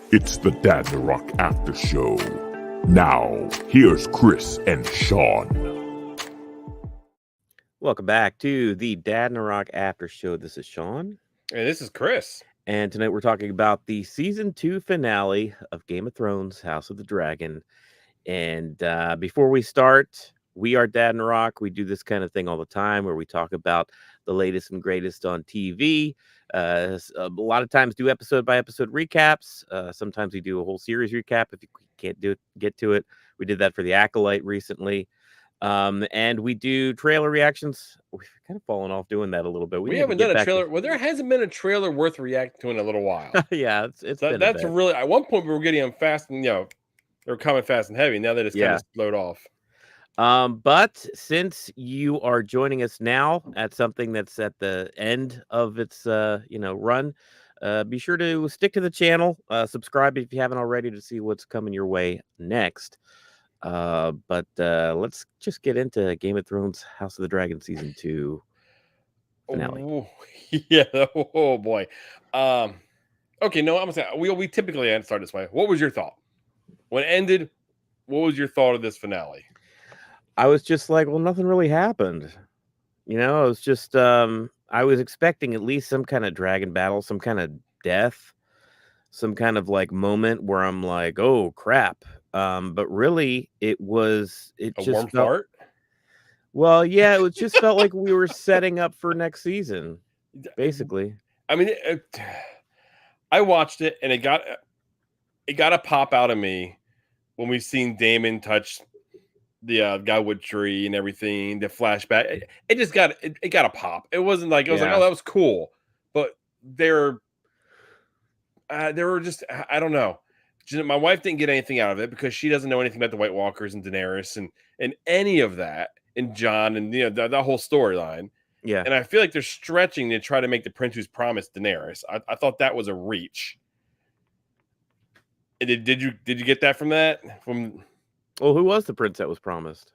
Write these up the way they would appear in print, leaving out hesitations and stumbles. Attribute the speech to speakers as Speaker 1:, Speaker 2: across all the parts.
Speaker 1: It's the Dadnarok After Show. Now, here's Chris and Sean.
Speaker 2: Welcome back to the Dadnarok After Show. This is Sean.
Speaker 3: And this is Chris.
Speaker 2: And tonight we're talking about the Season 2 finale of Game of Thrones, House of the Dragon. And before we start, we are Dadnarok. We do this kind of thing all the time where we talk about the latest and greatest on TV. A lot of times do episode by episode recaps. Sometimes we do a whole series recap if you can't get to it. We did that for The Acolyte recently. And we do trailer reactions. We've kind of fallen off doing that a little bit.
Speaker 3: We haven't done a trailer. Well, there hasn't been a trailer worth reacting to in a little while.
Speaker 2: Yeah, it's been
Speaker 3: that's really, at one point we were getting them fast and they were coming fast and heavy. Now that it's kind of slowed off.
Speaker 2: But since you are joining us now at something that's at the end of its run, be sure to stick to the channel, subscribe if you haven't already to see what's coming your way next. But let's just get into Game of Thrones House of the Dragon Season 2 finale.
Speaker 3: Oh, yeah. Oh boy. Okay, no, I'm gonna say we typically start this way. What was your thought? When it ended, what was your thought of this finale?
Speaker 2: I was just like, well, nothing really happened. I was just I was expecting at least some kind of dragon battle, some kind of death, some kind of like moment where I'm like, oh crap. But really it just
Speaker 3: warm fart.
Speaker 2: Well, yeah, it just felt like we were setting up for next season, basically.
Speaker 3: I mean, I watched it and it got a pop out of me when we seen Daemon touch the Godwood tree and everything, the flashback. It just got a pop. It wasn't like, I was like, oh, that was cool. But they were just, I don't know. My wife didn't get anything out of it because she doesn't know anything about the White Walkers and Daenerys and any of that, and Jon and that whole storyline.
Speaker 2: Yeah.
Speaker 3: And I feel like they're stretching to try to make the prince who's promised Daenerys. I thought that was a reach. Did you get that from that?
Speaker 2: Well, who was the prince that was promised?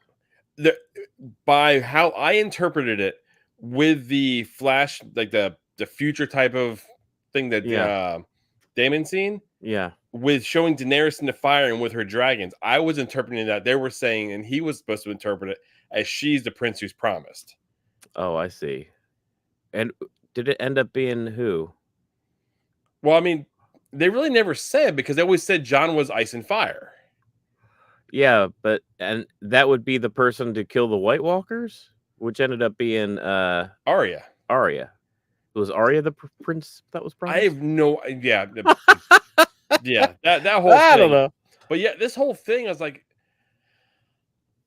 Speaker 3: By how I interpreted it with the flash, like the future type of thing that Daemon seen.
Speaker 2: Yeah.
Speaker 3: With showing Daenerys in the fire and with her dragons, I was interpreting that they were saying, and he was supposed to interpret it as she's the prince who's promised.
Speaker 2: Oh, I see. And did it end up being who?
Speaker 3: Well, I mean, they really never said, because they always said Jon was ice and fire.
Speaker 2: Yeah, and that would be the person to kill the White Walkers, which ended up being
Speaker 3: Arya.
Speaker 2: Was Arya the prince that was promised?
Speaker 3: I have no idea. Yeah, that whole thing.
Speaker 2: I don't know.
Speaker 3: But yeah, this whole thing, I was like,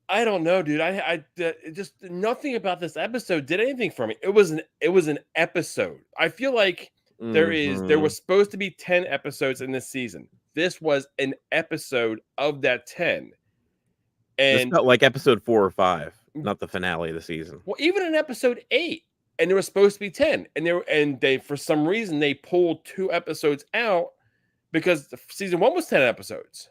Speaker 3: I don't know, dude. I just nothing about this episode did anything for me. It was an episode. I feel like there was supposed to be 10 episodes in this season. This was an episode of that 10. And
Speaker 2: it felt like episode 4 or 5, not the finale of the season.
Speaker 3: Well, even in episode 8, and there was supposed to be 10. And they for some reason they pulled 2 episodes out because season 1 was 10 episodes.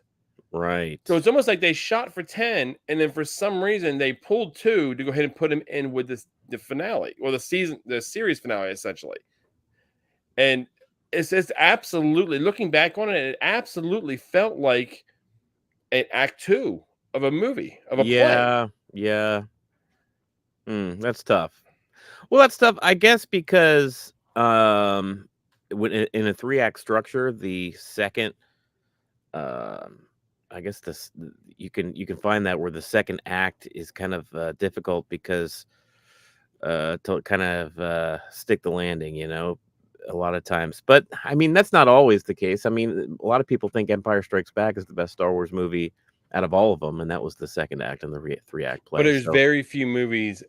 Speaker 2: Right.
Speaker 3: So it's almost like they shot for 10, and then for some reason they pulled 2 to go ahead and put them in with the finale, or the series finale, essentially. And it's absolutely, looking back on it, it absolutely felt like an act 2 of a movie, of a play.
Speaker 2: Yeah. That's tough. Well, that's tough, I guess, because when in a 3-act structure, the second, I guess you can find that where the second act is kind of difficult because to kind of stick the landing, a lot of times. But I mean, that's not always the case. I mean, a lot of people think Empire Strikes Back is the best Star Wars movie out of all of them, and that was the second act in the 3-act play.
Speaker 3: But there's very few movies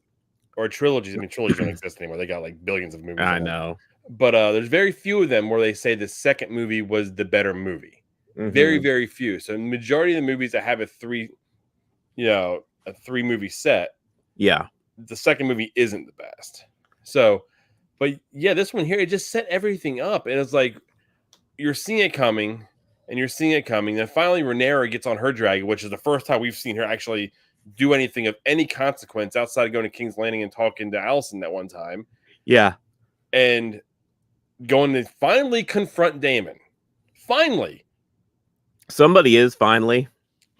Speaker 3: or trilogies. I mean, trilogies don't exist anymore. They got like billions of movies.
Speaker 2: I know.
Speaker 3: But there's very few of them where they say the second movie was the better movie. Mm-hmm. Very, very few. So the majority of the movies that have a 3 movie set, the second movie isn't the best. So, but yeah, this one here, it just set everything up. And it's like, you're seeing it coming, and you're seeing it coming. Then finally, Rhaenyra gets on her dragon, which is the first time we've seen her actually do anything of any consequence outside of going to King's Landing and talking to Alicent that one time.
Speaker 2: Yeah.
Speaker 3: And going to finally confront Daemon. Finally.
Speaker 2: Somebody is finally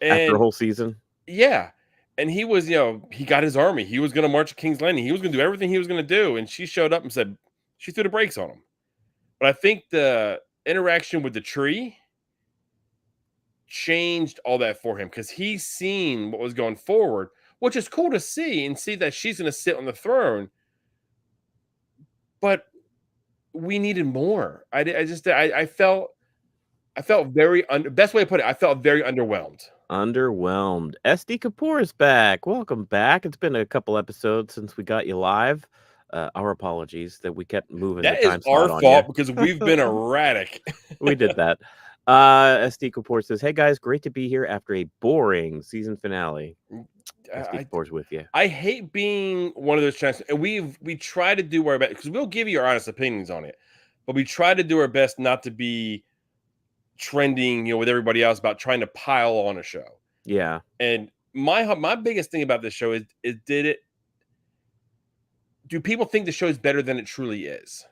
Speaker 2: after a
Speaker 3: And
Speaker 2: whole season.
Speaker 3: yeah, and he was, he got his army. He was going to march to King's Landing. He was going to do everything he was going to do. And she showed up and said she threw the brakes on him. But I think the interaction with the tree changed all that for him because he's seen what was going forward, which is cool to see and see that she's going to sit on the throne. But we needed more. I felt very best way to put it. I felt very underwhelmed.
Speaker 2: Underwhelmed. SD Kapoor is back. Welcome back. It's been a couple episodes since we got you live. Our apologies that we kept moving
Speaker 3: That
Speaker 2: the
Speaker 3: is
Speaker 2: time slot
Speaker 3: our
Speaker 2: on
Speaker 3: fault
Speaker 2: you.
Speaker 3: because we've been erratic.
Speaker 2: We did that. SD Kapoor says, "Hey guys, great to be here after a boring season finale." SD Kapoor's with you.
Speaker 3: I hate being one of those channels, and we try to do our best because we'll give you our honest opinions on it, but we try to do our best not to be trending, with everybody else about trying to pile on a show.
Speaker 2: Yeah.
Speaker 3: And my biggest thing about this show is do people think the show is better than it truly is?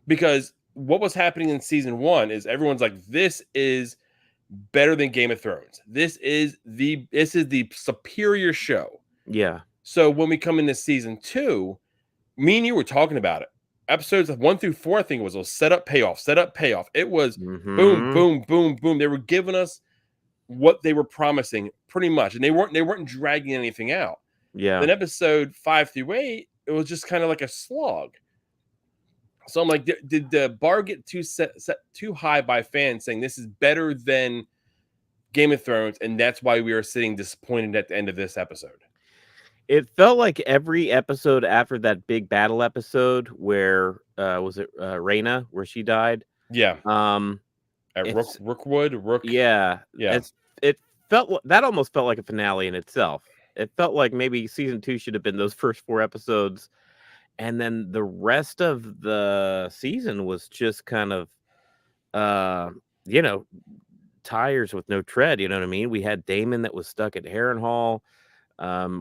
Speaker 3: Because what was happening in season 1 is everyone's like, this is better than Game of Thrones. This is the superior show.
Speaker 2: Yeah.
Speaker 3: So when we come into season 2, me and you were talking about it. Episodes 1 through 4, I think it was set up, payoff, set up, payoff. It was boom, boom, boom, boom. They were giving us what they were promising pretty much, and they weren't dragging anything out.
Speaker 2: Yeah.
Speaker 3: Then episode 5 through 8, it was just kind of like a slog. So I'm like, did the bar get set too high by fans saying this is better than Game of Thrones, and that's why we are sitting disappointed at the end of this episode?
Speaker 2: It felt like every episode after that big battle episode where was it Rhaena where she died?
Speaker 3: Yeah. At Rookwood.
Speaker 2: Yeah.
Speaker 3: Yeah.
Speaker 2: It felt that almost felt like a finale in itself. It felt like maybe season 2 should have been those first 4 episodes, and then the rest of the season was just kind of tires with no tread, you know what I mean? We had Daemon that was stuck at Harrenhal.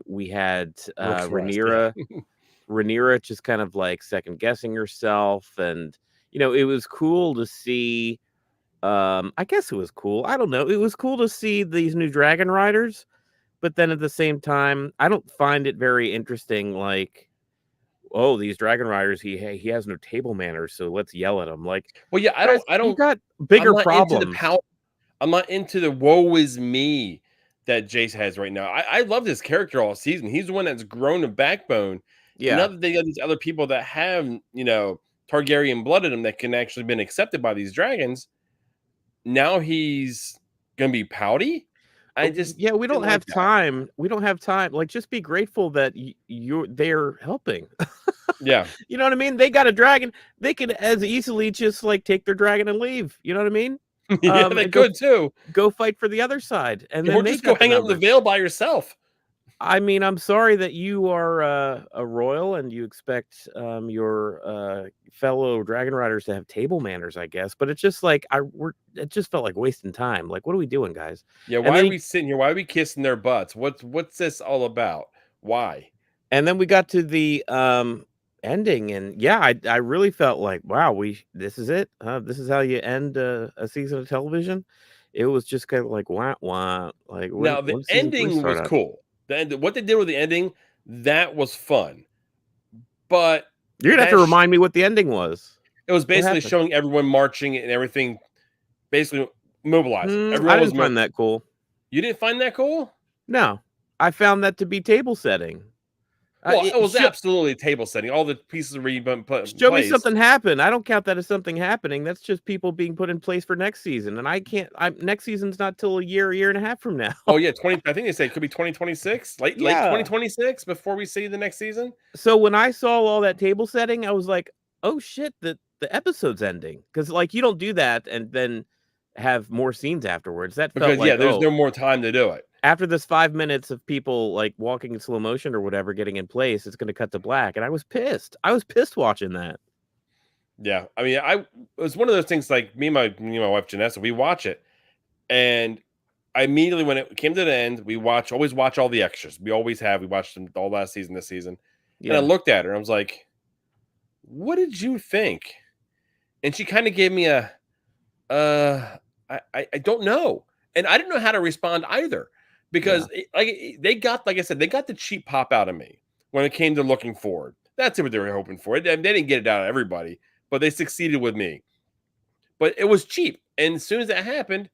Speaker 2: We had Rhaenyra. Rhaenyra just kind of like second guessing herself, and it was cool to see. I guess it was cool. I don't know. It was cool to see these new dragon riders, but then at the same time, I don't find it very interesting. Like, oh, these dragon riders, he has no table manners, so let's yell at him. Like,
Speaker 3: well, yeah, I don't.
Speaker 2: You got bigger problems.
Speaker 3: I'm not into the woe is me that Jace has right now. I love this character all season. He's the one that's grown a backbone.
Speaker 2: Yeah.
Speaker 3: Now that they got these other people that have, Targaryen blood in them that can actually been accepted by these dragons, now he's gonna be pouty.
Speaker 2: We don't have time. We don't have time. Like, just be grateful that they're helping.
Speaker 3: Yeah.
Speaker 2: You know what I mean? They got a dragon. They could as easily just like take their dragon and leave. You know what I mean?
Speaker 3: Yeah, they could too.
Speaker 2: Go fight for the other side, and
Speaker 3: then just go hang out in the Vale by yourself.
Speaker 2: I mean, I'm sorry that you are a royal and you expect your fellow dragon riders to have table manners, I guess. But it's just like it just felt like wasting time. Like, what are we doing, guys?
Speaker 3: Yeah, why are we sitting here? Why are we kissing their butts? What's this all about? Why?
Speaker 2: And then we got to the ending, and yeah, I really felt like, wow, this is it. This is how you end a season of television. It was just kind of like wah. Like,
Speaker 3: now the ending was cool. What they did with the ending, that was fun. But
Speaker 2: you're gonna have to remind me what the ending was.
Speaker 3: It was basically showing everyone marching and everything, basically mobilized.
Speaker 2: I didn't find that cool.
Speaker 3: You didn't find that cool?
Speaker 2: No, I found that to be table setting.
Speaker 3: Well, it was absolutely table setting. All the pieces were being put in
Speaker 2: Show
Speaker 3: place.
Speaker 2: me something happen. I don't count that as something happening. That's just people being put in place for next season. And I can't. Next season's not till a year and a half from now.
Speaker 3: Oh yeah, I think they say it could be 2026, late 2026 before we see the next season.
Speaker 2: So when I saw all that table setting, I was like, oh shit, the episode's ending, because like you don't do that and then have more scenes afterwards. That felt like,
Speaker 3: there's no more time to do it.
Speaker 2: After this 5 minutes of people like walking in slow motion or whatever getting in place, it's going to cut to black. And I was pissed. I was pissed watching that.
Speaker 3: Yeah. I mean, it was one of those things like me and my wife, Janessa, we watch it. And I immediately, when it came to the end, we always watch all the extras. We always have. We watched them all last season, this season. Yeah. And I looked at her and I was like, what did you think? And she kind of gave me I don't know. And I didn't know how to respond either, because they got, like I said, they got the cheap pop out of me when it came to looking forward. That's what they were hoping for. They didn't get it out of everybody, but they succeeded with me. But it was cheap. And as soon as that happened,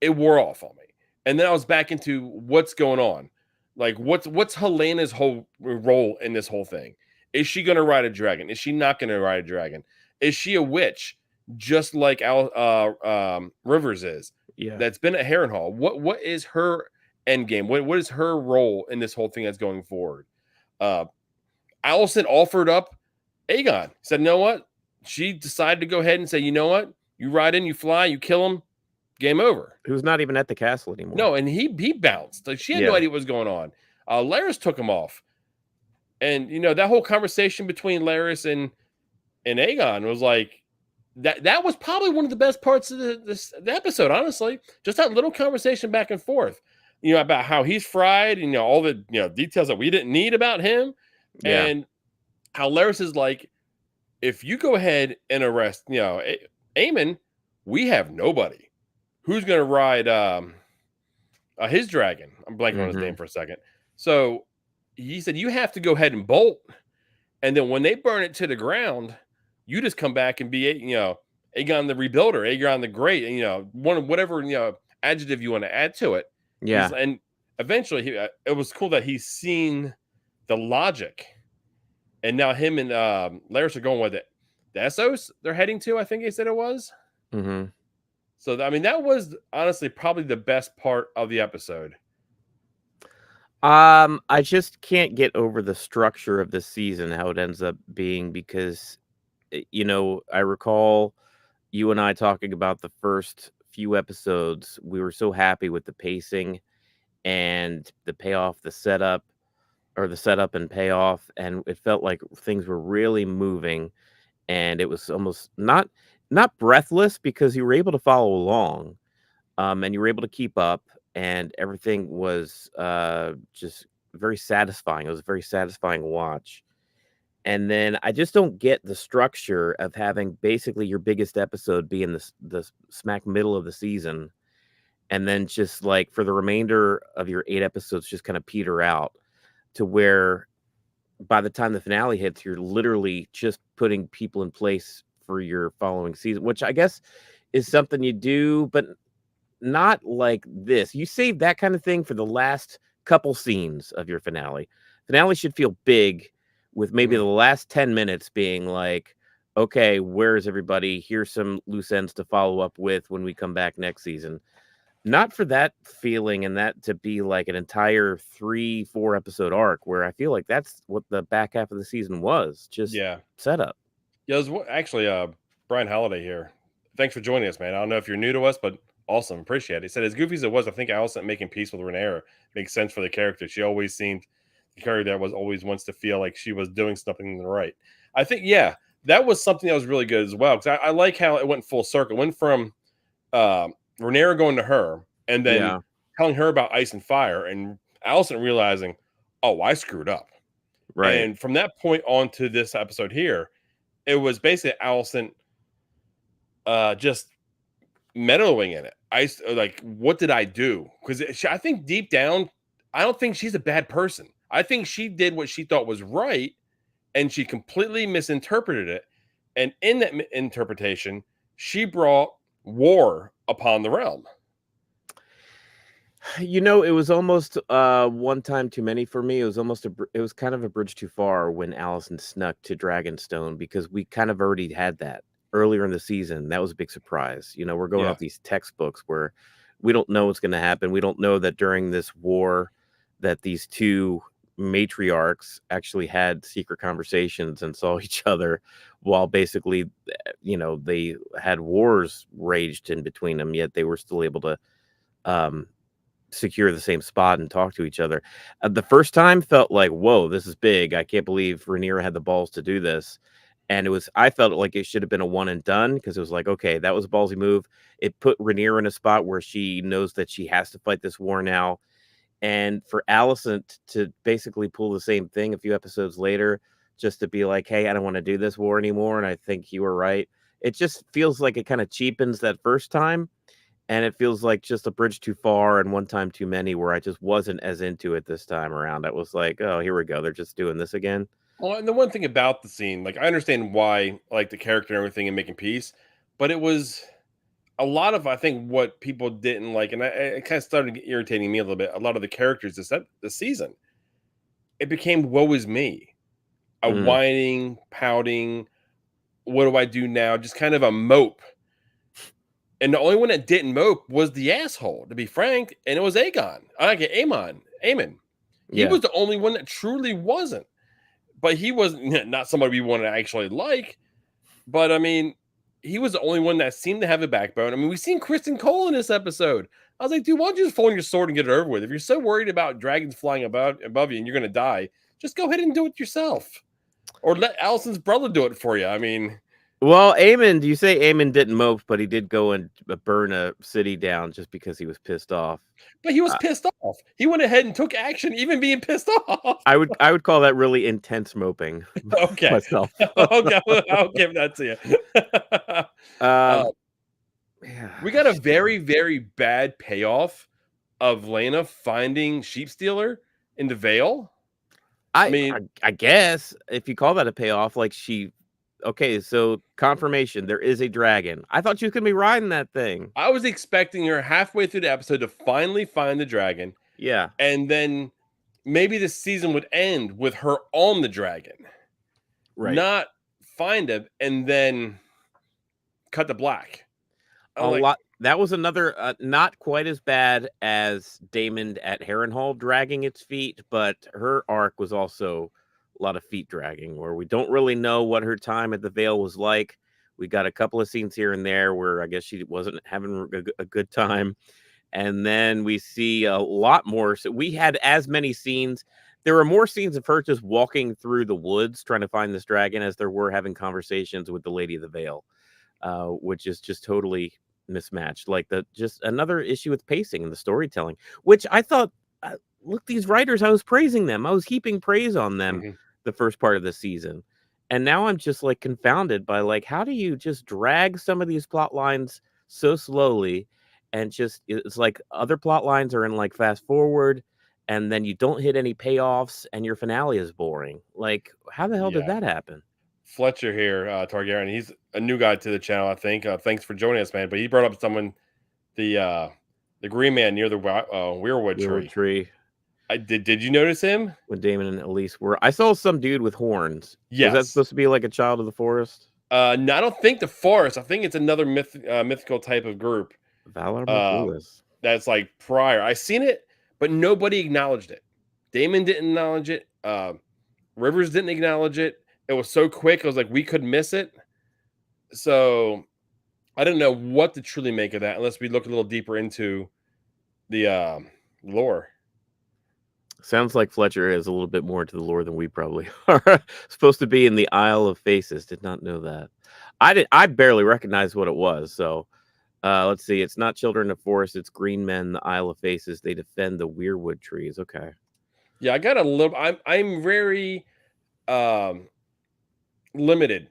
Speaker 3: it wore off on me. And then I was back into what's going on. Like, what's Helena's whole role in this whole thing? Is she going to ride a dragon? Is she not going to ride a dragon? Is she a witch, just like Rivers is?
Speaker 2: Yeah.
Speaker 3: That's been at Harrenhal. What is her end game? What is her role in this whole thing that's going forward? Alicent offered up Aegon. Said, you know what? She decided to go ahead and say, you know what? You ride in, you fly, you kill him, game over.
Speaker 2: Who's not even at the castle anymore.
Speaker 3: No, and he bounced. Like, she had no idea what was going on. Larys took him off. And, you know, that whole conversation between Larys and Aegon was like, that was probably one of the best parts of the episode, honestly. Just that little conversation back and forth, you know, about how he's fried, and, you know, all the, you know, details that we didn't need about him.
Speaker 2: Yeah.
Speaker 3: And how Larys is like, if you go ahead and arrest, you know, Aemon, we have nobody. Who's going to ride his dragon? I'm blanking on his name for a second. So he said, you have to go ahead and bolt. And then when they burn it to the ground, you just come back and be, you know, Aegon the Rebuilder, Aegon the Great, and, you know, whatever, you know, adjective you want to add to it.
Speaker 2: Yeah.
Speaker 3: And eventually it was cool that he's seen the logic. And now him and Larys are going with it. The Essos they're heading to, I think they said it was.
Speaker 2: Mm-hmm.
Speaker 3: So, I mean, that was honestly probably the best part of the episode.
Speaker 2: I just can't get over the structure of the season, how it ends up being, because, you know, I recall you and I talking about the first few episodes. We were so happy with the pacing and the payoff, the setup and payoff. And it felt like things were really moving, and it was almost not breathless, because you were able to follow along, and you were able to keep up, and everything was just very satisfying. It was a very satisfying watch. And then I just don't get the structure of having basically your biggest episode be in the smack middle of the season, and then just like for the remainder of your 8 episodes just kind of peter out, to where by the time the finale hits, you're literally just putting people in place for your following season, which I guess is something you do, but not like this. You save that kind of thing for the last couple scenes of your finale. Finale should feel big, with maybe the last 10 minutes being like, okay, where is everybody? Here's some loose ends to follow up with when we come back next season. Not for that feeling and that to be like an entire 3-4 episode arc, where I feel like that's what the back half of the season was. Just setup.
Speaker 3: Yeah, it was actually Brian Halliday here. Thanks for joining us, man. I don't know if you're new to us, but awesome. Appreciate it. He said, as goofy as it was, I think Alicent making peace with Rhaenyra makes sense for the character. She always seemed the character that was always wants to feel like she was doing something right. I think, yeah, that was something that was really good as well, because I like how it went full circle. It went from Rhaenyra going to her, and then telling her about ice and fire, and Alicent realizing, oh, I screwed up.
Speaker 2: Right.
Speaker 3: And from that point on to this episode here, it was basically Alicent just meddling in it. Like, what did I do? Because I think deep down, I don't think she's a bad person. I think she did what she thought was right, and she completely misinterpreted it. And in that interpretation, she brought war upon the realm.
Speaker 2: You know, it was almost one time too many for me. It was kind of a bridge too far when Alicent snuck to Dragonstone, because we kind of already had that earlier in the season. That was a big surprise. You know, we're going off these textbooks where we don't know what's going to happen. We don't know that during this war that these two matriarchs actually had secret conversations and saw each other, while basically, you know, they had wars raged in between them, yet they were still able to secure the same spot and talk to each other. The first time felt like, whoa, this is big. I can't believe Rhaenyra had the balls to do this. And I felt like it should have been a one and done, because it was like, okay, that was a ballsy move. It put Rhaenyra in a spot where she knows that she has to fight this war now. And for Alicent to basically pull the same thing a few episodes later, just to be like, hey, I don't want to do this war anymore, and I think you were right. It just feels like it kind of cheapens that first time. and it feels like just a bridge too far and one time too many, where I just wasn't as into it this time around. I was like, oh, here we go. They're just doing this again.
Speaker 3: Well, and the one thing about the scene, like I understand why, like the character and everything, and making peace, but it was a lot of, I think, what people didn't like, and it kind of started irritating me a little bit. A lot of the characters this season, it became woe is me, a
Speaker 2: Mm,
Speaker 3: whining, pouting. What do I do now? Just kind of a mope. And the only one that didn't mope was the asshole, to be frank, and it was Aegon. I like it, Aemon. He
Speaker 2: yeah.
Speaker 3: was the only one that truly wasn't. But he was not somebody we want to actually like. But I mean, he was the only one that seemed to have a backbone. I mean, we've seen Kristen Cole in this episode. I was like, dude, why don't you just fold your sword and get it over with? If you're so worried about dragons flying above you and you're going to die, just go ahead and do it yourself. Or let Allison's brother do it for you. I mean,
Speaker 2: Well, Aemon, you say Aemon didn't mope, but he did go and burn a city down just because he was pissed off.
Speaker 3: but he was
Speaker 2: Uh,
Speaker 3: pissed off. He went ahead and took action, even being pissed off.
Speaker 2: I would call that really intense moping
Speaker 3: Okay.
Speaker 2: myself.
Speaker 3: I'll give that to you. uh,
Speaker 2: um, yeah,
Speaker 3: we got a very, very bad payoff of Lena finding Sheep Stealer in the Vale. I mean,
Speaker 2: I guess if you call that a payoff, like okay, so confirmation there is a dragon. I thought she was gonna be riding that thing.
Speaker 3: I was expecting her halfway through the episode to finally find the dragon,
Speaker 2: Yeah,
Speaker 3: and then maybe the season would end with her on the dragon,
Speaker 2: right.
Speaker 3: not find him, and then cut to black.
Speaker 2: A
Speaker 3: I'm like,
Speaker 2: lot. That was another not quite as bad as Daemon at Harrenhal dragging its feet, but her arc was also a lot of feet dragging, where we don't really know what her time at the Vale was like. We got a couple of scenes here and there where I guess she wasn't having a good time, and then we see a lot more. So we had as many scenes. There were more scenes of her just walking through the woods trying to find this dragon as there were having conversations with the Lady of the Vale, which is just totally mismatched. Like just another issue with pacing and the storytelling, which I thought, look, these writers, I was praising them. I was heaping praise on them
Speaker 3: mhm.
Speaker 2: the first part of the season. And now I'm just like confounded by like, how do you just drag some of these plot lines so slowly? And just, it's like other plot lines are in like fast forward, and then you don't hit any payoffs and your finale is boring. Like, how the hell did
Speaker 3: Yeah.
Speaker 2: that happen?
Speaker 3: Fletcher here, Targaryen. He's a new guy to the channel, I think. Thanks for joining us, man. But he brought up the Green Man near the Weirwood
Speaker 2: Weirwood
Speaker 3: tree.
Speaker 2: tree.
Speaker 3: Did you notice him?
Speaker 2: When Damon and Elise were, I saw some dude with horns. Was that
Speaker 3: Yes.
Speaker 2: supposed to be like a child of the forest?
Speaker 3: No, I don't think the forest. I think it's another mythical type of group.
Speaker 2: Valar
Speaker 3: Um,
Speaker 2: Morghulis.
Speaker 3: that's like prior. I seen it, but nobody acknowledged it. Damon didn't acknowledge it. Rivers didn't acknowledge it. It was so quick. I was like, we could miss it. So I didn't know what to truly make of that unless we look a little deeper into the lore.
Speaker 2: Sounds like Fletcher is a little bit more into the lore than we probably are. Supposed to be in the Isle of Faces. Did not know that. I barely recognized what it was. So let's see. It's not Children of Forest. It's Green Men, the Isle of Faces. They defend the Weirwood trees. Okay.
Speaker 3: Yeah, I got a little. I'm very limited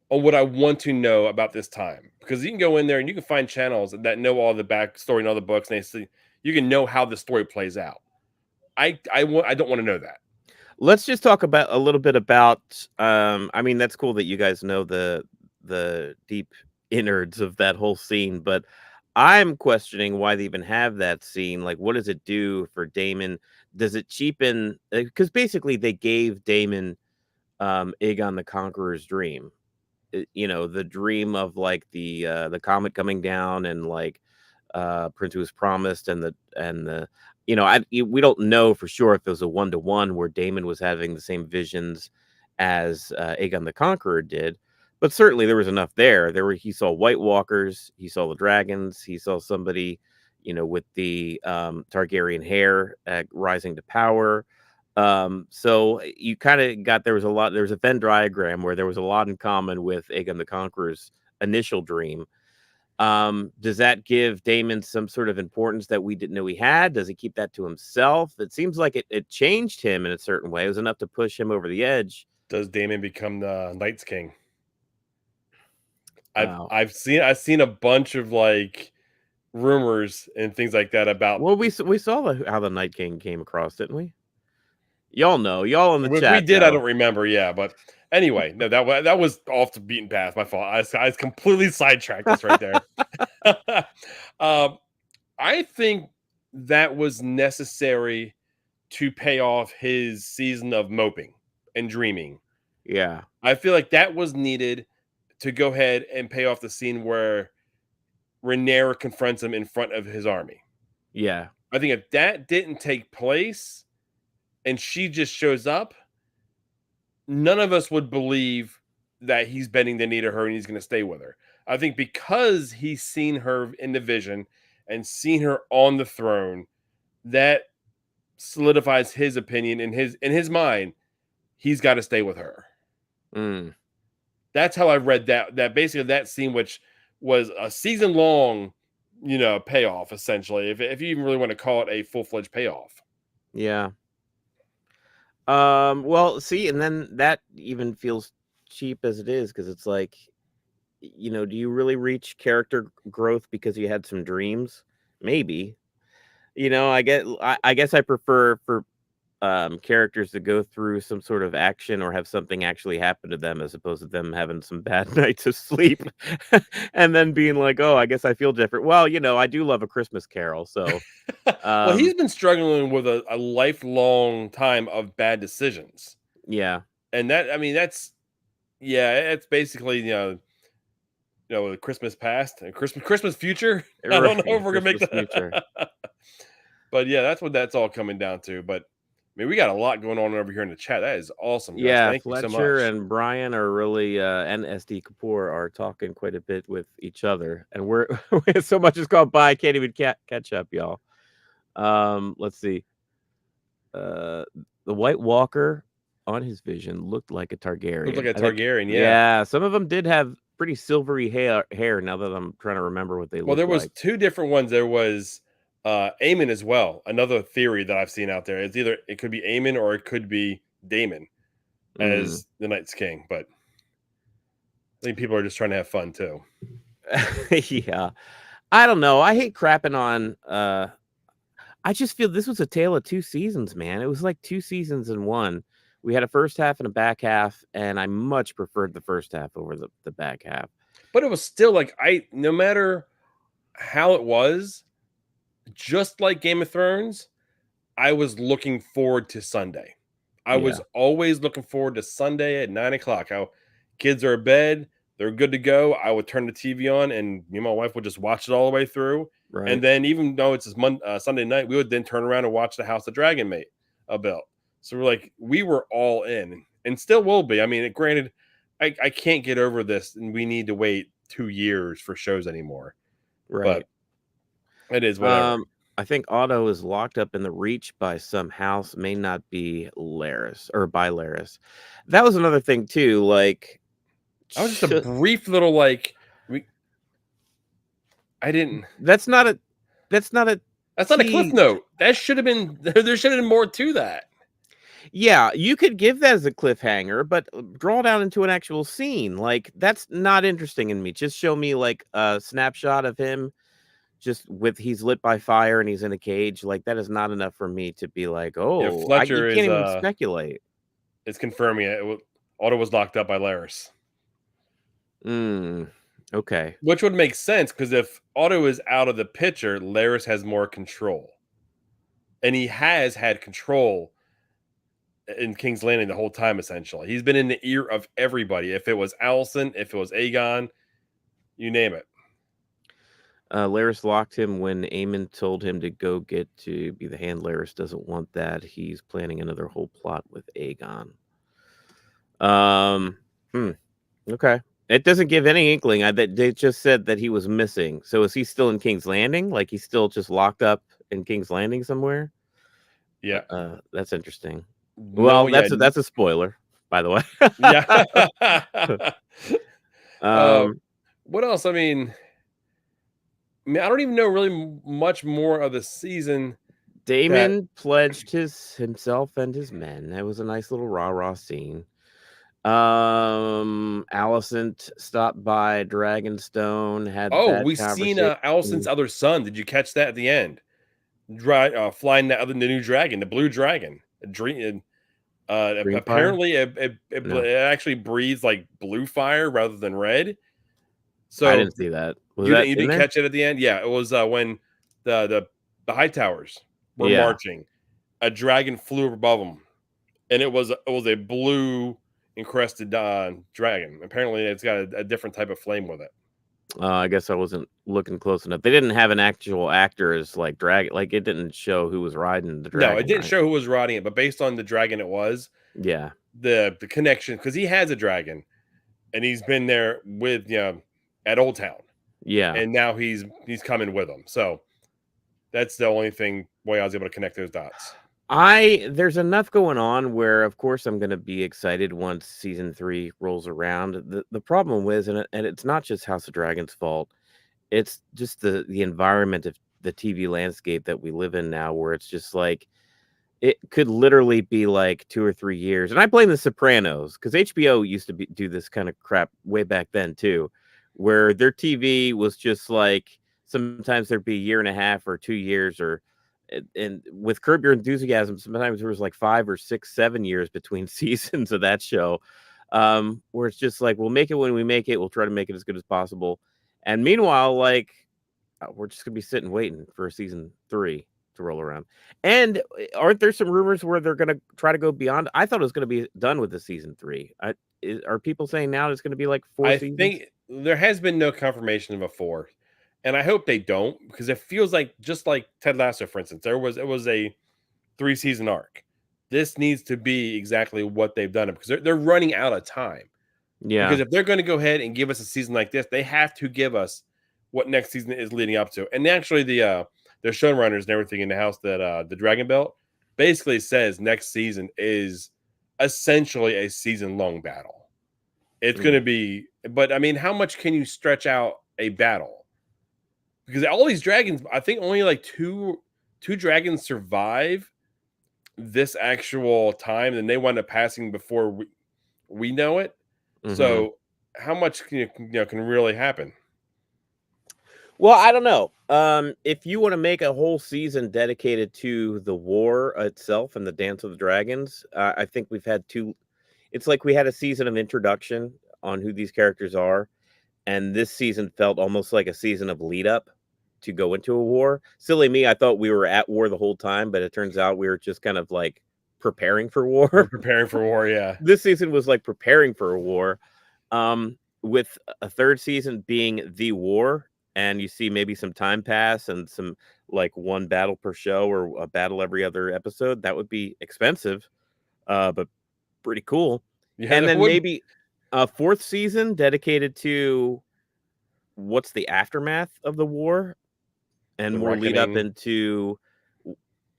Speaker 3: on what I want to know about this time, because you can go in there and you can find channels that know all the backstory and all the books, and they see you can know how the story plays out. I don't want to know that.
Speaker 2: Let's just talk about a little bit about I mean, that's cool that you guys know the deep innards of that whole scene, but I'm questioning why they even have that scene. Like, what does it do for Daemon? Does it cheapen, because basically they gave Daemon Aegon the Conqueror's dream. You know, the dream of like the comet coming down and like Prince who was promised, and the you know, we don't know for sure if it was a 1-to-1 where Daemon was having the same visions as Aegon the Conqueror did, but certainly there was enough there. He saw White Walkers, he saw the dragons, he saw somebody, you know, with the Targaryen hair rising to power. So you kind of got, there was a Venn diagram where there was a lot in common with Aegon the Conqueror's initial dream. Does that give Daemon some sort of importance that we didn't know he had? Does he keep that to himself? It seems like it changed him in a certain way. It was enough to push him over the edge.
Speaker 3: Does Daemon become the Night's King?
Speaker 2: Wow.
Speaker 3: I've seen a bunch of like rumors and things like that about.
Speaker 2: Well, we saw how the Night King came across, didn't we? Y'all know, y'all in the
Speaker 3: If we
Speaker 2: chat.
Speaker 3: did, I
Speaker 2: know.
Speaker 3: don't remember. Yeah, but anyway, no, that was off the beaten path. My fault. I completely sidetracked us right there. I think that was necessary to pay off his season of moping and dreaming.
Speaker 2: Yeah,
Speaker 3: I feel like that was needed to go ahead and pay off the scene where Rhaenyra confronts him in front of his army.
Speaker 2: yeah,
Speaker 3: I think if that didn't take place and she just shows up, none of us would believe that he's bending the knee to her and he's going to stay with her. I think because he's seen her in the vision and seen her on the throne, that solidifies his opinion in his mind. He's got to stay with her.
Speaker 2: mm.
Speaker 3: That's how I read that basically that scene, which was a season long, payoff essentially. If you even really want to call it a full-fledged payoff.
Speaker 2: Yeah. Well, see, and then that even feels cheap as it is, because it's like, do you really reach character growth because you had some dreams? Maybe. I guess I prefer for characters to go through some sort of action or have something actually happen to them, as opposed to them having some bad nights of sleep and then being like, oh, I guess I feel different. Well, I do love A Christmas Carol, so
Speaker 3: Well, he's been struggling with a lifelong time of bad decisions.
Speaker 2: yeah.
Speaker 3: And it's basically, the Christmas past and Christmas future. I don't know if we're gonna make
Speaker 2: Christmas
Speaker 3: that.
Speaker 2: future.
Speaker 3: But yeah, that's what that's all coming down to. But we got a lot going on over here in the chat. That is awesome, guys.
Speaker 2: Yeah,
Speaker 3: Thank you so
Speaker 2: Fletcher
Speaker 3: much.
Speaker 2: and Brian are really and SD Kapoor are talking quite a bit with each other, and we're so much has gone by, I can't even catch up, y'all. Let's see. The White Walker on his vision looked like a Targaryen.
Speaker 3: Looked like a
Speaker 2: I think-
Speaker 3: Targaryen, yeah.
Speaker 2: Yeah, some of them did have pretty silvery hair. Now that I'm trying to remember what they
Speaker 3: Well,
Speaker 2: look
Speaker 3: there was
Speaker 2: like.
Speaker 3: two different ones. There was Aemon as well. Another theory that I've seen out there. It's either it could be Aemon or it could be Daemon as the Night's King. But I think people are just trying to have fun too.
Speaker 2: Yeah, I don't know. I hate crapping on. I just feel this was a tale of two seasons, man. It was like two seasons in one. We had a first half and a back half, and I much preferred the first half over the back half.
Speaker 3: But it was still like no matter how it was, just like Game of Thrones, I was looking forward to Sunday. I was always looking forward to Sunday at 9:00. How kids are in bed, they're good to go. I would turn the TV on, and me and my wife would just watch it all the way through.
Speaker 2: Right.
Speaker 3: And then, even though it's Sunday night, we would then turn around and watch the House of Dragon mate built. So we were all in, and still will be. I mean, granted, I can't get over this, and we need to wait 2 years for shows anymore.
Speaker 2: Right.
Speaker 3: But it is whatever.
Speaker 2: I think Otto is locked up in the Reach by some house. May not be Laris or by Laris. That was another thing too. Like,
Speaker 3: I was just a brief little I didn't.
Speaker 2: That's not a
Speaker 3: That's not a cliff note. That should have been. There should have been more to that.
Speaker 2: Yeah, you could give that as a cliffhanger, but draw it out into an actual scene. Like, that's not interesting in me. Just show me like a snapshot of him, just he's lit by fire and he's in a cage. Like, that is not enough for me to be like, oh,
Speaker 3: Fletcher
Speaker 2: you can't even speculate.
Speaker 3: It's confirming it. Otto was locked up by Laris.
Speaker 2: Okay.
Speaker 3: Which would make sense, because if Otto is out of the picture, Laris has more control. And he has had control in King's Landing the whole time, essentially. He's been in the ear of everybody. If it was Alicent, if it was Aegon, you name it.
Speaker 2: Laris locked him when Aemon told him to go get to be the hand. Laris doesn't want that. He's planning another whole plot with Aegon. Okay. It doesn't give any inkling. They just said that he was missing. So is he still in King's Landing? Like, he's still just locked up in King's Landing somewhere?
Speaker 3: Yeah.
Speaker 2: That's interesting. Well, that's a spoiler, by the way.
Speaker 3: Yeah. What else? I mean, I don't even know really much more of the season.
Speaker 2: Daemon pledged himself and his men. That was a nice little rah-rah scene. Alicent stopped by Dragonstone, had
Speaker 3: Oh,
Speaker 2: that
Speaker 3: we seen
Speaker 2: conversation.
Speaker 3: Alicent's other son. Did you catch that at the end? Flying the new dragon, the blue dragon.
Speaker 2: Dreamfire?
Speaker 3: Apparently, it
Speaker 2: No,
Speaker 3: actually breathes like blue fire rather than red.
Speaker 2: I
Speaker 3: So
Speaker 2: didn't see that. Was
Speaker 3: you
Speaker 2: that
Speaker 3: didn't you
Speaker 2: in
Speaker 3: didn't
Speaker 2: there?
Speaker 3: catch it at the end? Yeah, it was when the high towers were
Speaker 2: Yeah.
Speaker 3: marching. A dragon flew above them, and it was a blue encrusted dragon. Apparently, it's got a different type of flame with it.
Speaker 2: I guess I wasn't looking close enough. They didn't have an actual actor as like dragon. Like it didn't show who was riding the
Speaker 3: No, it
Speaker 2: dragon,
Speaker 3: didn't
Speaker 2: right?
Speaker 3: show who was riding it, but based on the dragon, it was
Speaker 2: Yeah.
Speaker 3: the connection because he has a dragon, and he's been there with at Old Town,
Speaker 2: Yeah.
Speaker 3: and now he's coming with them. So that's the only way I was able to connect those dots.
Speaker 2: There's enough going on where of course I'm gonna be excited once season 3 rolls around. The problem is, and it's not just House of Dragon's fault, it's just the environment of the TV landscape that we live in now, where it's just like it could literally be like 2 or 3 years, and I blame The Sopranos because HBO used to do this kind of crap way back then too, where their TV was just like sometimes there'd be a year and a half or 2 years or and with Curb Your Enthusiasm, sometimes there was like 5 or 6, 7 years between seasons of that show, where it's just like, we'll make it when we make it. We'll try to make it as good as possible. And meanwhile, like, we're just gonna be sitting waiting for season 3 to roll around. And aren't there some rumors where they're gonna try to go beyond? I thought it was gonna be done with the season 3. Are people saying now it's gonna be like 4
Speaker 3: I
Speaker 2: seasons?
Speaker 3: think there has been no confirmation of a fourth, and I hope they don't because it feels like just like Ted Lasso, for instance, it was a 3-season arc. This needs to be exactly what they've done because they're running out of time.
Speaker 2: Yeah.
Speaker 3: Because if they're going to go ahead and give us a season like this, they have to give us what next season is leading up to. And actually, the showrunners and everything in the house that the Dragon Belt basically says next season is essentially a season long battle. It's going to be, but I mean, how much can you stretch out a battle? Because all these dragons, I think only like two dragons survive this actual time, and they wind up passing before we know it.
Speaker 2: Mhm.
Speaker 3: So, how much can really happen?
Speaker 2: Well, I don't know. If you want to make a whole season dedicated to the war itself and the Dance of the Dragons, I think we've had two. It's like we had a season of introduction on who these characters are, and this season felt almost like a season of lead up to go into a war. Silly me, I thought we were at war the whole time, but it turns out we were just kind of like preparing for
Speaker 3: We're
Speaker 2: war.
Speaker 3: preparing for war, yeah.
Speaker 2: This season was like preparing for a war, with a third season being the war, and you see maybe some time pass and some like one battle per show or a battle every other episode. That would be expensive, but pretty cool.
Speaker 3: Yeah,
Speaker 2: And
Speaker 3: that
Speaker 2: then
Speaker 3: would.
Speaker 2: maybe a fourth season dedicated to what's the aftermath of the war and
Speaker 3: The
Speaker 2: more lead up
Speaker 3: reckoning.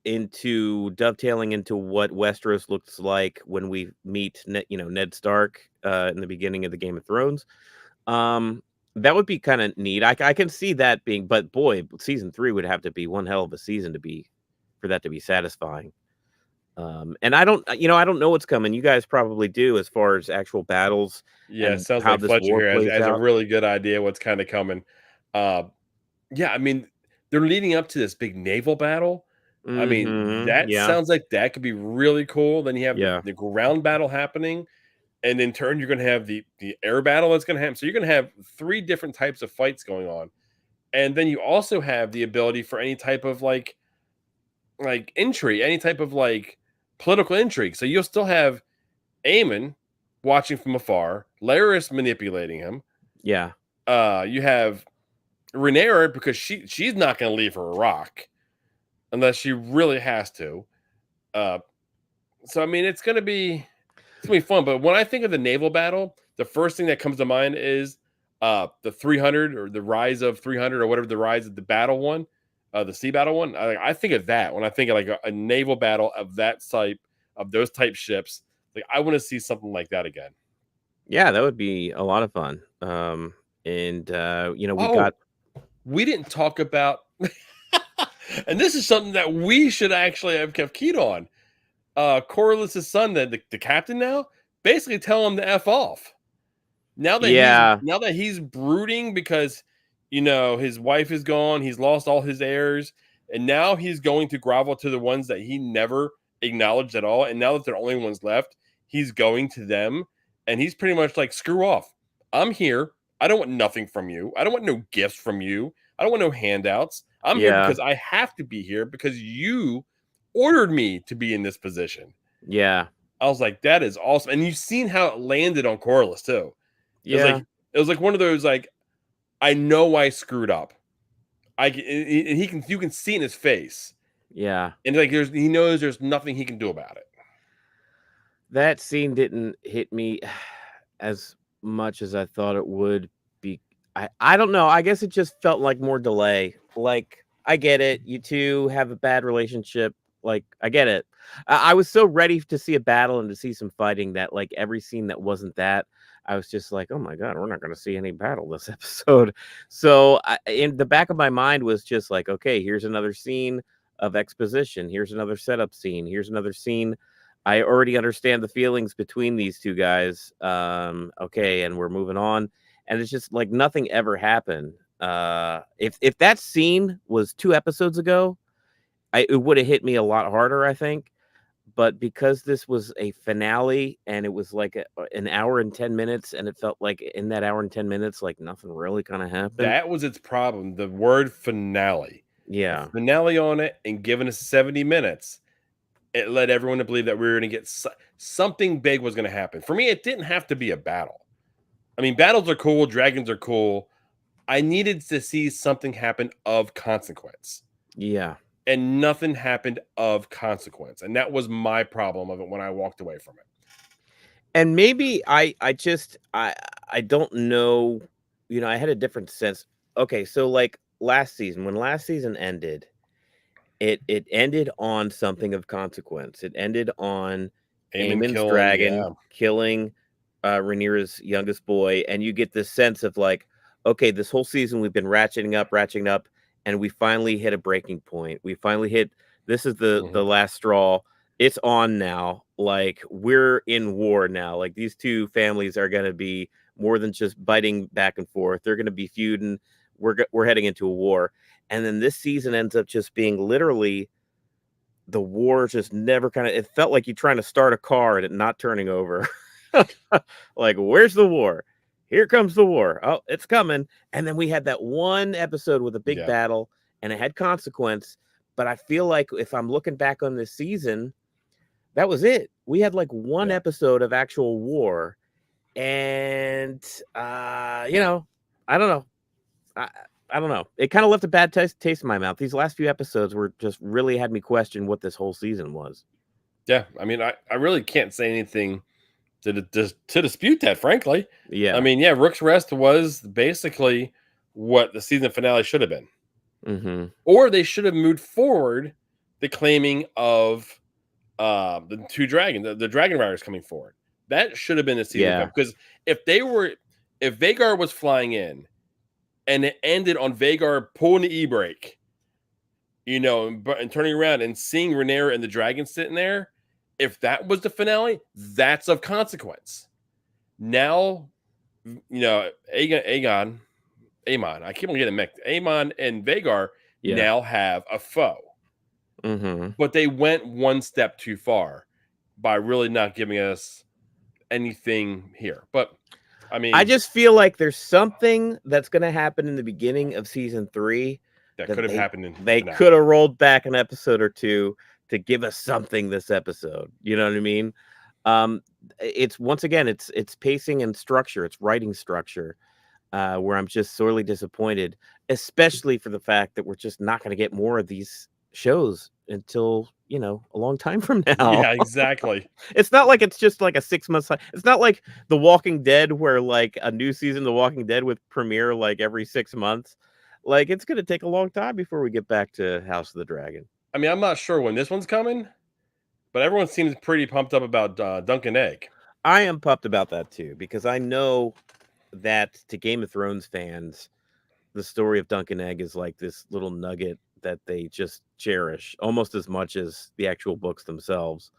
Speaker 2: into dovetailing into what Westeros looks like when we meet Ned Stark in the beginning of the Game of Thrones. That would be kind of neat. I can see that being, but boy, season 3 would have to be one hell of a season for that to be satisfying. And I don't know what's coming. You guys probably do as far as actual battles
Speaker 3: Yeah, it
Speaker 2: and
Speaker 3: sounds
Speaker 2: how
Speaker 3: like
Speaker 2: this
Speaker 3: Fletcher
Speaker 2: war
Speaker 3: here
Speaker 2: plays
Speaker 3: has a
Speaker 2: out.
Speaker 3: really good idea what's kind of coming. Yeah, I mean, they're leading up to this big naval battle. I mean, that
Speaker 2: Yeah.
Speaker 3: sounds like that could be really cool. Then you have
Speaker 2: Yeah.
Speaker 3: the ground battle happening, and in turn, you're going to have the air battle that's going to happen. So you're going to have 3 different types of fights going on, and then you also have the ability for any type of like intrigue, any type of like political intrigue. So you'll still have Aemon watching from afar, Laris manipulating him.
Speaker 2: Yeah.
Speaker 3: You have Rhaenyra because she's not going to leave her a rock unless she really has to. So I mean, it's gonna be fun. But when I think of the naval battle, the first thing that comes to mind is the 300 or the rise of 300 or whatever the rise of the battle one, the sea battle one. I think of that when I think of like a naval battle of that type of those type ships. Like I want to see something like that again.
Speaker 2: Yeah, that would be a lot of fun. And we
Speaker 3: Oh,
Speaker 2: got
Speaker 3: we didn't talk about, and this is something that we should actually have kept keyed on. Corliss's son, the captain now, basically tell him to F off. Now that he's brooding because his wife is gone, he's lost all his heirs, and now he's going to grovel to the ones that he never acknowledged at all. And now that they're the only ones left, he's going to them, and he's pretty much like, screw off. I'm here. I don't want nothing from you. I don't want no gifts from you. I don't want no handouts. I'm here because I have to be here because you ordered me to be in this position.
Speaker 2: Yeah.
Speaker 3: I was like, that is awesome. And you've seen how it landed on Corliss too.
Speaker 2: Yeah.
Speaker 3: It was like one of those, like, I know I screwed up. You can see in his face.
Speaker 2: Yeah.
Speaker 3: And like he knows there's nothing he can do about it.
Speaker 2: That scene didn't hit me as much as I thought it would be. I don't know. I guess it just felt like more delay. Like, I get it. You two have a bad relationship. Like, I get it. I was so ready to see a battle and to see some fighting that, like, every scene that wasn't that, I was just like, oh my God, we're not going to see any battle this episode. So in the back of my mind was just like, okay, here's another scene of exposition. Here's another setup scene. Here's another scene. I already understand the feelings between these two guys. Okay, and we're moving on. And it's just like nothing ever happened. If that scene was 2 episodes ago, it would have hit me a lot harder, I think. But because this was a finale and it was like an hour and 10 minutes, and it felt like in that hour and 10 minutes, like nothing really kind of happened.
Speaker 3: That was its problem. The word finale.
Speaker 2: Yeah.
Speaker 3: The finale on it, and given us 70 minutes, it led everyone to believe that we were going to get something big was going to happen. For me, it didn't have to be a battle. I mean, battles are cool. Dragons are cool. I needed to see something happen of consequence.
Speaker 2: Yeah.
Speaker 3: And nothing happened of consequence. And that was my problem of it when I walked away from it.
Speaker 2: And maybe I don't know, I had a different sense. Okay, so like when last season ended, it ended on something of consequence. It ended on Aemon's dragon killing Rhaenyra's youngest boy, and you get this sense of like, okay, this whole season we've been ratcheting up, and we finally hit a breaking point. We finally hit, this is the last straw. It's on now. Like, we're in war now. Like, these two families are going to be more than just biting back and forth. They're going to be feuding. We're heading into a war. And then this season ends up just being literally the war just never it felt like you're trying to start a car and it not turning over. Like, where's the war? Here comes the war. Oh, it's coming. And then we had that one episode with a big battle, and it had consequence. But I feel like if I'm looking back on this season, that was it. We had like one episode of actual war. And, I don't know. I don't know. It kind of left a bad taste in my mouth. These last few episodes were just really had me question what this whole season was.
Speaker 3: Yeah. I mean, I really can't say anything to dispute that, frankly.
Speaker 2: Yeah.
Speaker 3: I mean, Rook's Rest was basically what the season finale should have been.
Speaker 2: Mm-hmm.
Speaker 3: Or they should have moved forward the claiming of the two dragons, the dragon riders coming forward. That should have been the season finale. Because if Vhagar was flying in and it ended on Vhagar pulling the e-brake, and turning around and seeing Rhaenyra and the dragon sitting there, if that was the finale, that's of consequence. Now, Aemon, I keep on getting mixed. Aemon and Vhagar now have a foe.
Speaker 2: Mm-hmm.
Speaker 3: But they went one step too far by really not giving us anything here. But, I mean,
Speaker 2: I just feel like there's something that's going to happen in the beginning of season 3
Speaker 3: that could have happened.
Speaker 2: They could have rolled back an episode or two to give us something this episode. You know what I mean? It's once again, it's pacing and structure. It's writing structure where I'm just sorely disappointed, especially for the fact that we're just not going to get more of these shows until a long time from now.
Speaker 3: Yeah, exactly.
Speaker 2: It's not like it's just like a 6 months. It's not like The Walking Dead, where like a new season of The Walking Dead would premiere like every 6 months. Like, it's going to take a long time before we get back to House of the Dragon.
Speaker 3: I mean, I'm not sure when this one's coming, but everyone seems pretty pumped up about Dunk and Egg.
Speaker 2: I am pumped about that too, because I know that to Game of Thrones fans, the story of Dunk and Egg is like this little nugget that they just cherish almost as much as the actual books themselves.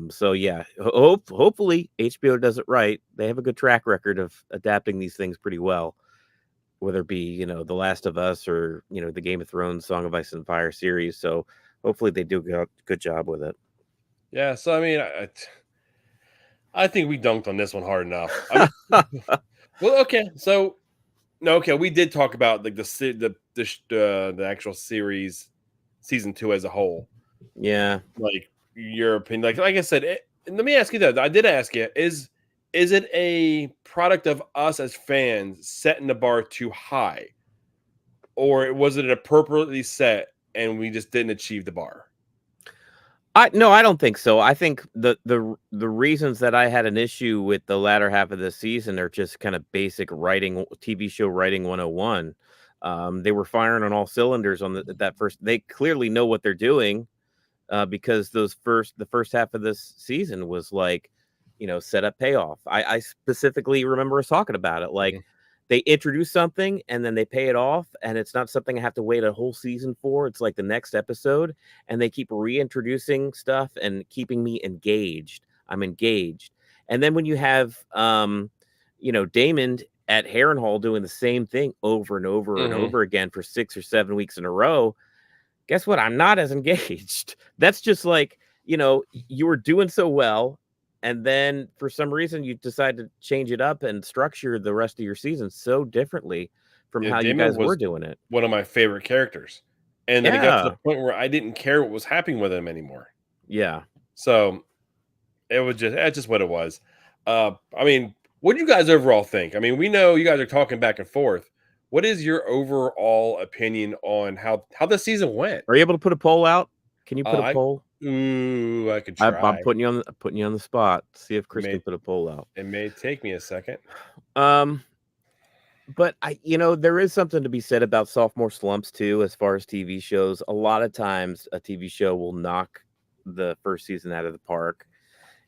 Speaker 2: So yeah, hopefully HBO does it right. They have a good track record of adapting these things pretty well, whether it be, The Last of Us or, the Game of Thrones Song of Ice and Fire series. So hopefully they do a good job with it.
Speaker 3: Yeah, so I mean, I think we dunked on this one hard enough. I mean, well, okay, so no, okay, we did talk about like the actual series, season 2 as a whole.
Speaker 2: Yeah.
Speaker 3: Like your opinion, like I said, let me ask you that. I did ask you, is it a product of us as fans setting the bar too high, or was it appropriately set and we just didn't achieve the bar?
Speaker 2: No, I don't think so. I think the reasons that I had an issue with the latter half of the season are just kind of basic writing, TV show writing 101. They were firing on all cylinders on that first. They clearly know what they're doing, because the first half of this season was like, set up payoff. I specifically remember us talking about it. Like,
Speaker 3: Mhm.
Speaker 2: they introduce something and then they pay it off, and it's not something I have to wait a whole season for. It's like the next episode, and they keep reintroducing stuff and keeping me engaged. I'm engaged. And then when you have Daemon at Harrenhal doing the same thing over and over and
Speaker 3: Mhm.
Speaker 2: over again for 6 or 7 weeks in a row, guess what? I'm not as engaged. That's just like, you were doing so well, and then for some reason you decide to change it up and structure the rest of your season so differently from
Speaker 3: Yeah,
Speaker 2: how you
Speaker 3: Daemon
Speaker 2: guys were
Speaker 3: was
Speaker 2: doing it.
Speaker 3: one of my favorite characters, and then it got to the
Speaker 2: Yeah.
Speaker 3: point where I didn't care what was happening with him anymore.
Speaker 2: Yeah.
Speaker 3: So it was just that's just what it was. I mean, what do you guys overall think? I mean, we know you guys are talking back and forth. What is your overall opinion on how the season went?
Speaker 2: Are you able to put a poll out? Can you put a
Speaker 3: I
Speaker 2: poll?
Speaker 3: I could
Speaker 2: I'm
Speaker 3: try.
Speaker 2: putting you on the spot. See if
Speaker 3: It
Speaker 2: Chris can
Speaker 3: may
Speaker 2: put a poll out.
Speaker 3: it may take me a second.
Speaker 2: Um, but there is something to be said about sophomore slumps too, as far as TV shows. A lot of times a TV show will knock the first season out of the park,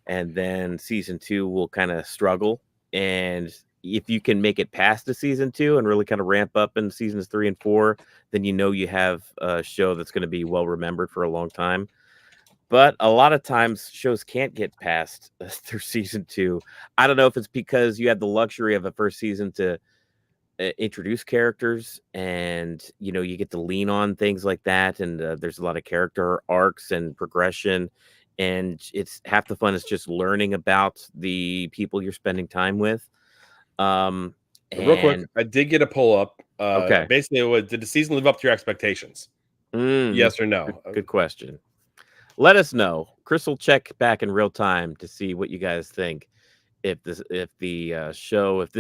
Speaker 2: and then season 2 will kind of struggle. And if you can make it past the season 2 and really kind of ramp up in seasons 3 and 4, then you have a show that's going to be well remembered for a long time. But a lot of times shows can't get past their season 2. I don't know if it's because you had the luxury of a first season to introduce characters, and you get to lean on things like that, and there's a lot of character arcs and progression, and it's half the fun is just learning about the people you're spending time with. um
Speaker 3: Real quick,
Speaker 2: and
Speaker 3: I did get a pull up.
Speaker 2: Okay.
Speaker 3: Basically, it was, did the season live up to your expectations?
Speaker 2: Good,
Speaker 3: Yes or no?
Speaker 2: good question. Let us know. Chris will check back in real time to see what you guys think, if this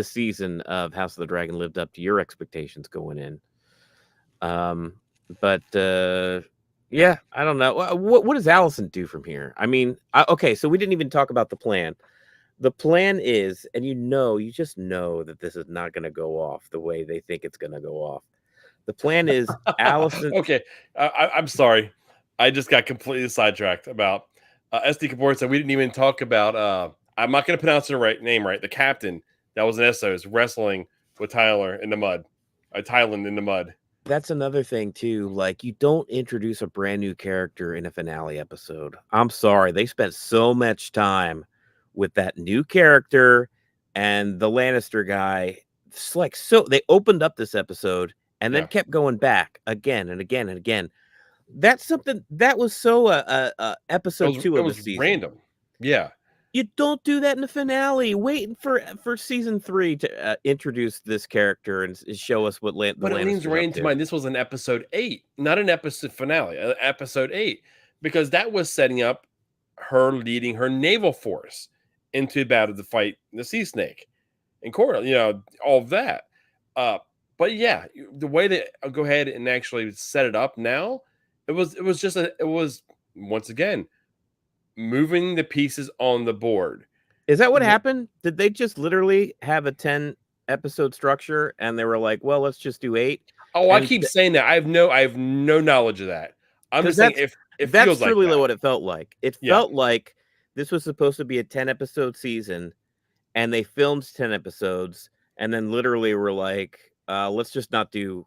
Speaker 2: season of House of the Dragon lived up to your expectations going in. Um, but yeah, I don't know. What does Allison do from here? I mean, okay, so we didn't even talk about the plan. The plan is, and you just know that this is not going to go off the way they think it's going to go off. The plan is Allison.
Speaker 3: Okay, I'm sorry. I just got completely sidetracked about SD Kapor said we didn't even talk about. I'm not going to pronounce her name right. The captain that was in Essos wrestling with Tyler in the mud, Thailand in the mud.
Speaker 2: That's another thing too. Like, you don't introduce a brand new character in a finale episode. I'm sorry, they spent so much time with that new character and the Lannister guy. It's like, so they opened up this episode and then
Speaker 3: Yeah,
Speaker 2: kept going back again and again and again. That's something that was so episode 2
Speaker 3: it
Speaker 2: of the
Speaker 3: was
Speaker 2: season.
Speaker 3: random. Yeah,
Speaker 2: You don't do that in the finale. Wait for season 3 to introduce this character and show us what the
Speaker 3: but it leans
Speaker 2: Lannisters
Speaker 3: right
Speaker 2: up
Speaker 3: into
Speaker 2: to.
Speaker 3: mind. This was an episode 8, not an episode finale. Episode 8, because that was setting up her leading her naval force into battle to fight the sea snake and Cora, all of that. But yeah, the way that I'll go ahead and actually set it up now, it was once again moving the pieces on the board.
Speaker 2: Is that what
Speaker 3: W-
Speaker 2: happened? Did they just literally have a 10 episode structure and they were like, well, let's just do 8?
Speaker 3: Oh, I
Speaker 2: And
Speaker 3: keep saying that. I have no knowledge of that. I'm
Speaker 2: because
Speaker 3: just saying if it
Speaker 2: that's
Speaker 3: feels like
Speaker 2: truly
Speaker 3: that.
Speaker 2: what it felt like. It
Speaker 3: Yeah.
Speaker 2: felt like this was supposed to be a 10 episode season, and they filmed 10 episodes and then literally were like, let's just not do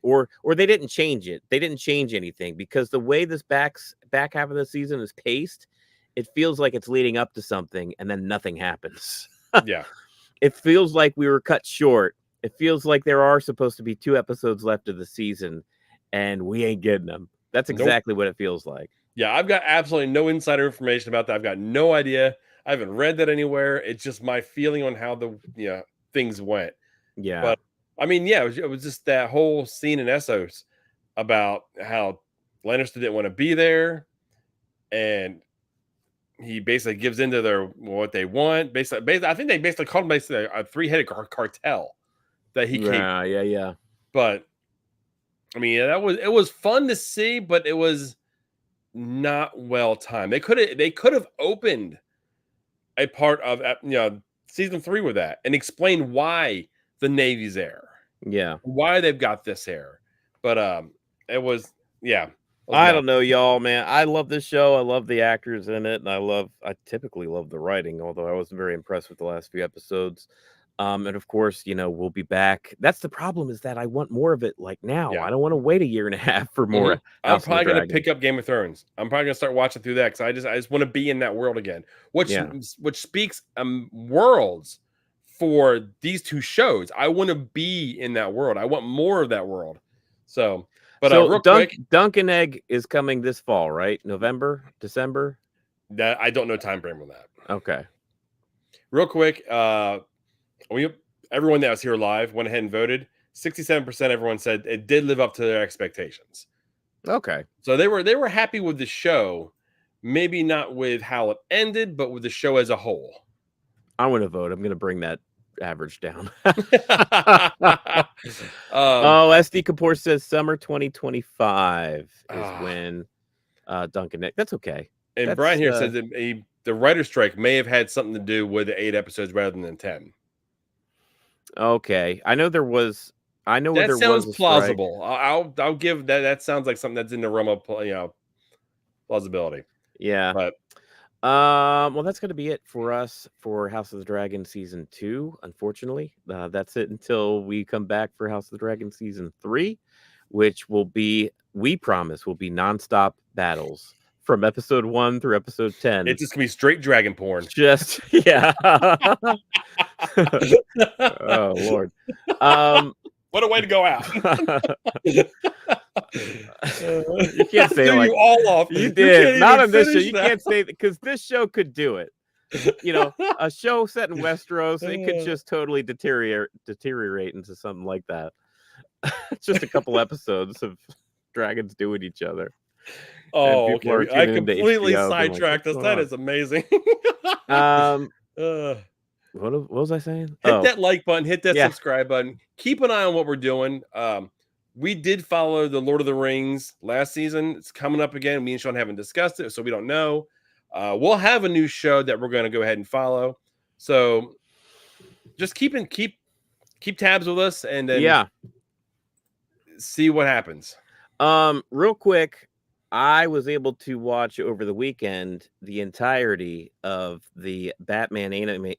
Speaker 2: or they didn't change it. They didn't change anything because the way this back half of the season is paced, it feels like it's leading up to something and then nothing happens.
Speaker 3: Yeah.
Speaker 2: It feels like we were cut short. It feels like there are supposed to be 2 episodes left of the season and we ain't getting them. That's
Speaker 3: Nope.
Speaker 2: exactly what it feels like.
Speaker 3: Yeah, I've got absolutely no insider information about that. I've got no idea. I haven't read that anywhere. It's just my feeling on how the things went.
Speaker 2: Yeah.
Speaker 3: But I mean, yeah, it was just that whole scene in Essos about how Lannister didn't want to be there, and he basically gives into their what they want. Basically, I think they basically called him basically a 3-headed cartel that he came.
Speaker 2: Yeah.
Speaker 3: But I mean, it was fun to see, but it was not well timed. They could have opened a part of season 3 with that and explained why the Navy's there.
Speaker 2: Yeah.
Speaker 3: Why they've got this hair. But it was
Speaker 2: I don't know, y'all, man. I love this show. I love the actors in it, and I typically love the writing, although I wasn't very impressed with the last few episodes. And of course, we'll be back. That's the problem, is that I want more of it like now.
Speaker 3: Yeah.
Speaker 2: I don't want to wait a year and a half for more.
Speaker 3: I'm probably going to pick up Game of Thrones. I'm probably going to start watching through that because I just want to be in that world again, which speaks worlds for these 2 shows. I want to be in that world. I want more of that world. So, but real quick,
Speaker 2: Dunkin' Egg is coming this fall, right? November, December?
Speaker 3: That I don't know time frame on that.
Speaker 2: Okay.
Speaker 3: Real quick, everyone that was here live went ahead and voted. 67% everyone said it did live up to their expectations.
Speaker 2: Okay.
Speaker 3: So they were happy with the show, maybe not with how it ended, but with the show as a whole.
Speaker 2: I'm going to vote. I'm going to bring that average down. SD Kapoor says summer 2025 is when Dunkin' Egg. That's okay.
Speaker 3: And Brian here says that the writer's strike may have had something to do with the 8 episodes rather than 10.
Speaker 2: Okay, I know there was. I know
Speaker 3: that
Speaker 2: there
Speaker 3: sounds
Speaker 2: was
Speaker 3: plausible. I'll give that. That sounds like something that's in the realm of plausibility.
Speaker 2: Yeah.
Speaker 3: But
Speaker 2: well, that's going to be it for us for House of the Dragon season 2. Unfortunately, that's it until we come back for House of the Dragon season 3, which will be, we promise, will be nonstop battles from episode 1 through episode 10.
Speaker 3: It's just gonna be straight dragon porn.
Speaker 2: Just oh Lord.
Speaker 3: What a way to go out.
Speaker 2: You can't say like
Speaker 3: you all off.
Speaker 2: You did not on this show. You can't say that because this show could do it. A show set in Westeros, it could just totally deteriorate into something like that. It's just a couple episodes of dragons doing each other.
Speaker 3: Oh, okay. I completely sidetracked us. That is amazing.
Speaker 2: What was I saying?
Speaker 3: Hit that like button, hit that subscribe button. Keep an eye on what we're doing. We did follow the Lord of the Rings last season. It's coming up again. Me and Sean haven't discussed it, so we don't know. We'll have a new show that we're going to go ahead and follow. So just keep tabs with us and then see what happens.
Speaker 2: Real quick, I was able to watch over the weekend the entirety of the Batman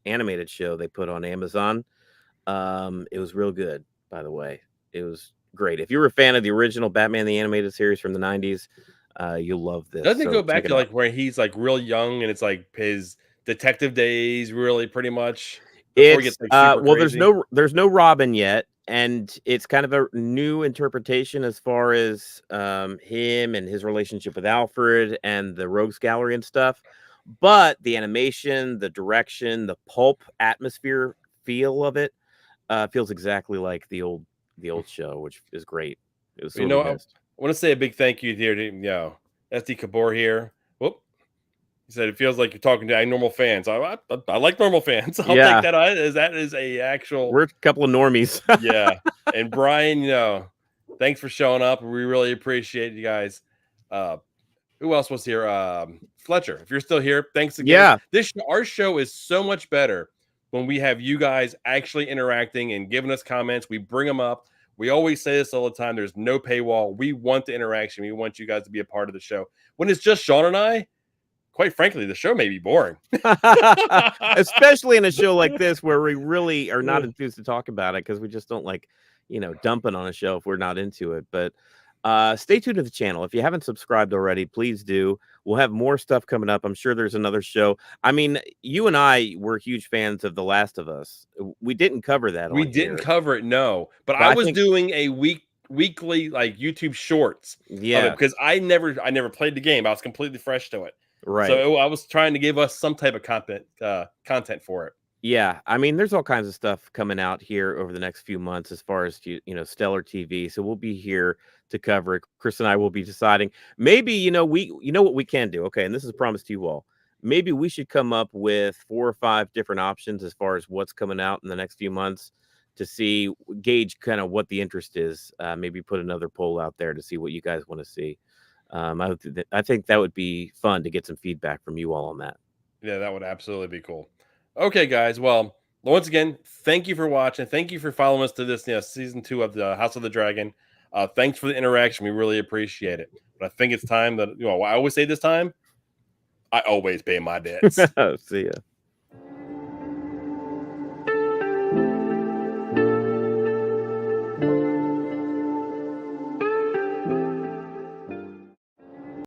Speaker 2: animated show they put on Amazon. It was real good, by the way. It was great. If you were a fan of the original Batman the Animated Series from the 90s, you'll love this.
Speaker 3: Doesn't it go back to like where he's like real young and it's like his detective days, really, pretty much?
Speaker 2: It's well, there's no Robin yet, and it's kind of a new interpretation as far as him and his relationship with Alfred and the Rogues Gallery and stuff. But the animation, the direction, the pulp atmosphere feel of it feels exactly like the old show, which is great. It was
Speaker 3: I want to say a big thank you here to SD Kapoor here. Whoop. He said it feels like you're talking to normal fans. I like normal fans. I'll take that as that is a actual.
Speaker 2: We're a couple of normies.
Speaker 3: Yeah. And Brian, thanks for showing up. We really appreciate you guys. Who else was here? Fletcher, if you're still here, thanks again. Yeah. Our show is so much better when we have you guys actually interacting and giving us comments. We bring them up. We always say this all the time. There's no paywall. We want the interaction. We want you guys to be a part of the show. When it's just Sean and I, quite frankly, the show may be boring.
Speaker 2: Especially in a show like this where we really are not enthused to talk about it because we just don't like, dumping on a show if we're not into it. But Stay tuned to the channel. If you haven't subscribed already, please do. We'll have more stuff coming up. I'm sure there's another show. I mean, you and I were huge fans of The Last of Us. We didn't cover that
Speaker 3: We
Speaker 2: on
Speaker 3: didn't
Speaker 2: here,
Speaker 3: cover it, no. But
Speaker 2: but
Speaker 3: I
Speaker 2: I
Speaker 3: was
Speaker 2: think,
Speaker 3: doing a weekly like YouTube shorts of it
Speaker 2: yeah,
Speaker 3: because I never played the game. I was completely fresh to it.
Speaker 2: right.
Speaker 3: So I was trying to give us some type of content for it.
Speaker 2: Yeah, I mean, there's all kinds of stuff coming out here over the next few months as far as Stellar TV. So we'll be here to cover it. Chris and I will be deciding. Maybe you know what we can do. Okay, and this is a promise to you all. Maybe we should come up with 4 or 5 different options as far as what's coming out in the next few months to see gauge kind of what the interest is. Maybe put another poll out there to see what you guys want to see. I think that would be fun to get some feedback from you all on that.
Speaker 3: Yeah, that would absolutely be cool. Okay, guys. Well, once again, thank you for watching. Thank you for following us to this season 2 of the House of the Dragon. Thanks for the interaction. We really appreciate it. But I think it's time that I always say this time. I always pay my debts.
Speaker 2: See ya.